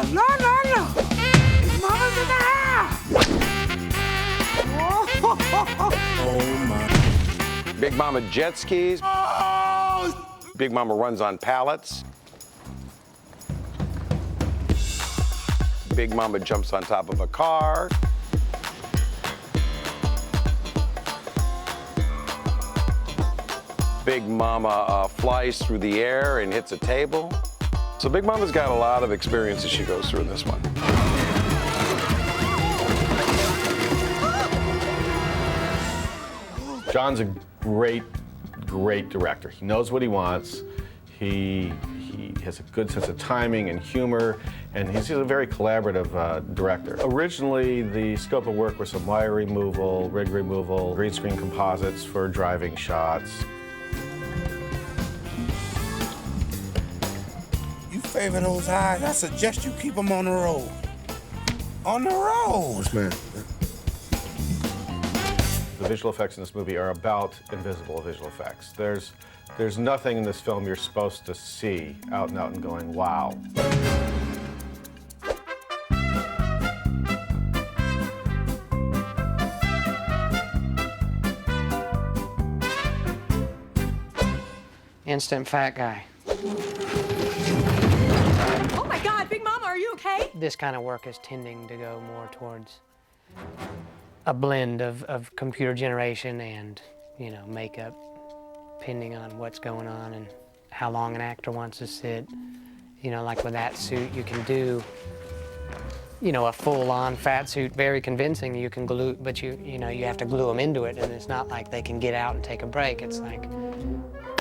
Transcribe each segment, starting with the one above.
No. Big Mama's in the house. Oh, my. Big Mama jet skis. Oh. Big Mama runs on pallets. Big Mama jumps on top of a car. Big Mama flies through the air and hits a table. So Big Mama's got a lot of experience as she goes through this one. John's a great director. He knows what he wants. He has a good sense of timing and humor, and he's a very collaborative director. Originally, the scope of work was some wire removal, rig removal, green screen composites for driving shots. You favor those eyes, I suggest you keep them on the road. On the road. Yes, man. The visual effects in this movie are about invisible visual effects. There's nothing in this film you're supposed to see out and going, wow. Instant fat guy. Oh my God, Big Mama, are you okay? This kind of work is tending to go more towards a blend of computer generation and, you know, makeup, depending on what's going on and how long an actor wants to sit. You know, like with that suit, you can do, you know, a full-on fat suit, very convincing. You can glue, but you know, you have to glue them into it, and it's not like they can get out and take a break. It's like,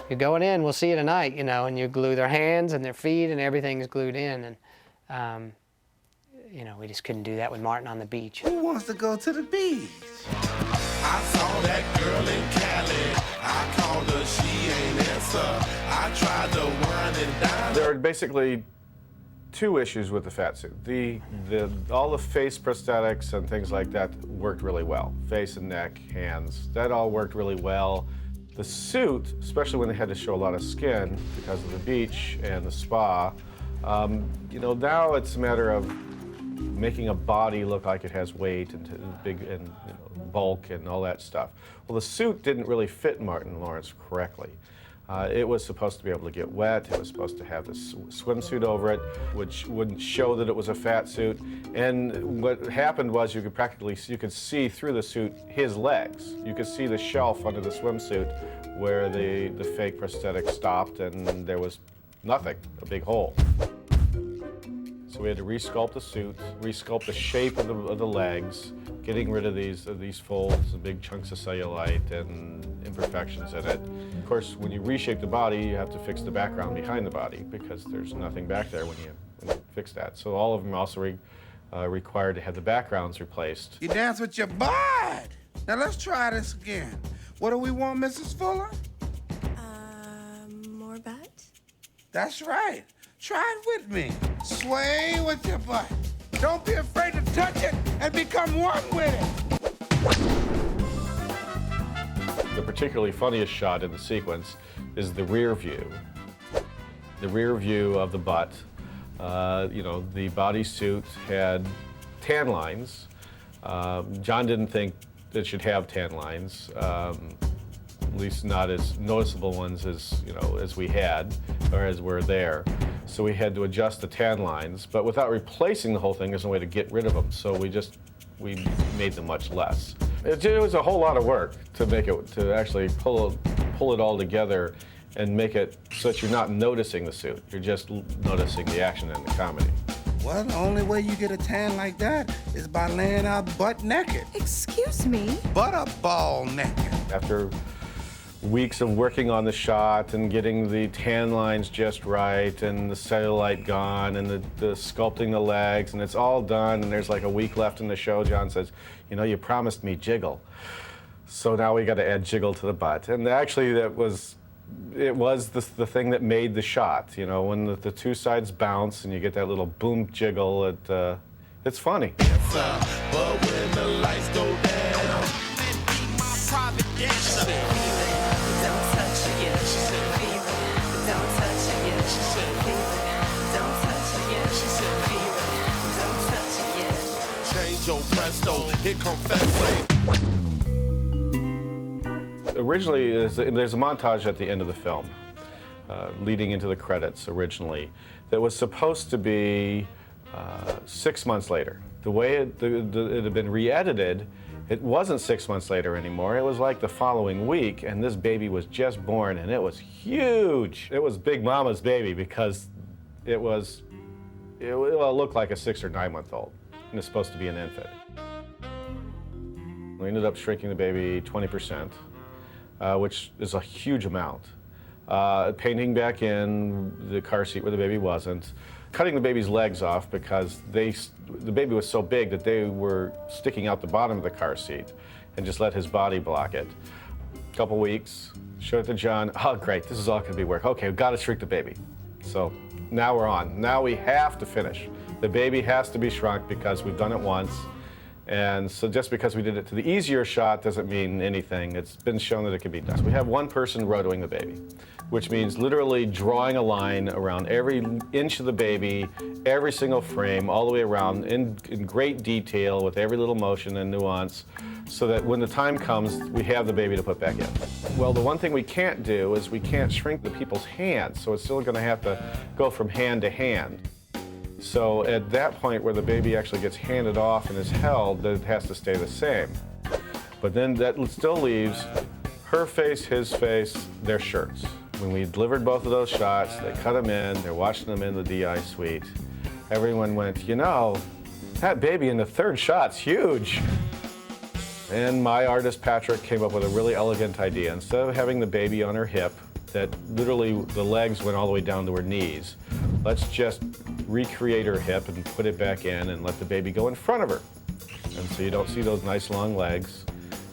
you're going in, we'll see you tonight, you know, and you glue their hands and their feet and everything's glued in. And, you know, we just couldn't do that with Martin on the beach. Who wants to go to the beach? I saw that girl in Cali. I called her, she ain't answer. I tried to wine and dine. There are basically two issues with the fat suit. All the face prosthetics and things like that worked really well. Face and neck, hands, that all worked really well. The suit, especially when they had to show a lot of skin because of the beach and the spa, you know, now it's a matter of making a body look like it has weight and big and you know, bulk and all that stuff. Well, the suit didn't really fit Martin Lawrence correctly. It was supposed to be able to get wet. It was supposed to have this swimsuit over it, which wouldn't show that it was a fat suit. And what happened was you could see through the suit his legs. You could see the shelf under the swimsuit where the fake prosthetic stopped, and there was nothing, a big hole. So we had to resculpt the suit, resculpt the shape of the legs, getting rid of these folds and big chunks of cellulite and imperfections in it. Of course, when you reshape the body, you have to fix the background behind the body because there's nothing back there when you fix that. So all of them also required to have the backgrounds replaced. You dance with your butt. Now let's try this again. What do we want, Mrs. Fuller? More butt? That's right. Try it with me. Sway with your butt. Don't be afraid to touch it and become one with it. The particularly funniest shot in the sequence is the rear view. The rear view of the butt. You know, the bodysuit had tan lines. John didn't think it should have tan lines, at least not as noticeable ones as, you know, as we had or as were there. So we had to adjust the tan lines, but without replacing the whole thing, there's no way to get rid of them. So we made them much less. It was a whole lot of work to make it, to actually pull it all together and make it so that you're not noticing the suit. You're just noticing the action and the comedy. Well, the only way you get a tan like that is by laying out butt naked. Excuse me? Butterball naked. After weeks of working on the shot and getting the tan lines just right and the cellulite gone and the sculpting the legs, and it's all done, and there's like a week left in the show, John says, you know, you promised me jiggle. So now we got to add jiggle to the butt. And actually it was the thing that made the shot. You know, when the two sides bounce and you get that little boom jiggle, it's funny. But when the lights go down, my private dancer. Joe Presto, here come Fessay. Originally, there's a montage at the end of the film, leading into the credits originally, that was supposed to be 6 months later. The way it had been re-edited, it wasn't 6 months later anymore. It was like the following week, and this baby was just born, and it was huge. It was Big Mama's baby because it looked like a 6 or 9 month old, and it's supposed to be an infant. We ended up shrinking the baby 20%, which is a huge amount. Painting back in the car seat where the baby wasn't, cutting the baby's legs off because the baby was so big that they were sticking out the bottom of the car seat, and just let his body block it. A couple weeks, showed it to John. Oh, great, this is all gonna be work. Okay, we've got to shrink the baby. So now we're on. Now we have to finish. The baby has to be shrunk because we've done it once. And so just because we did it to the easier shot doesn't mean anything. It's been shown that it can be done. So we have one person rotoing the baby, which means literally drawing a line around every inch of the baby, every single frame, all the way around in great detail with every little motion and nuance, so that when the time comes, we have the baby to put back in. Well, the one thing we can't do is we can't shrink the people's hands, so it's still gonna have to go from hand to hand. So at that point where the baby actually gets handed off and is held, it has to stay the same. But then that still leaves her face, his face, their shirts. When we delivered both of those shots, they cut them in, they're watching them in the DI suite. Everyone went, you know, that baby in the third shot's huge. And my artist, Patrick, came up with a really elegant idea. Instead of having the baby on her hip, that literally the legs went all the way down to her knees, let's just recreate her hip and put it back in and let the baby go in front of her. And so you don't see those nice long legs.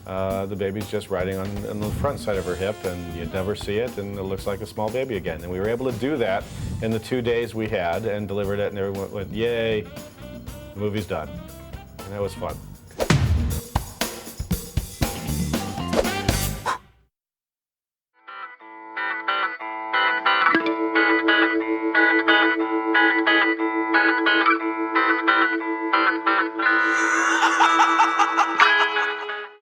The baby's just riding on the front side of her hip, and you never see it, and it looks like a small baby again. And we were able to do that in the 2 days we had and delivered it, and everyone went, yay, the movie's done. And that was fun.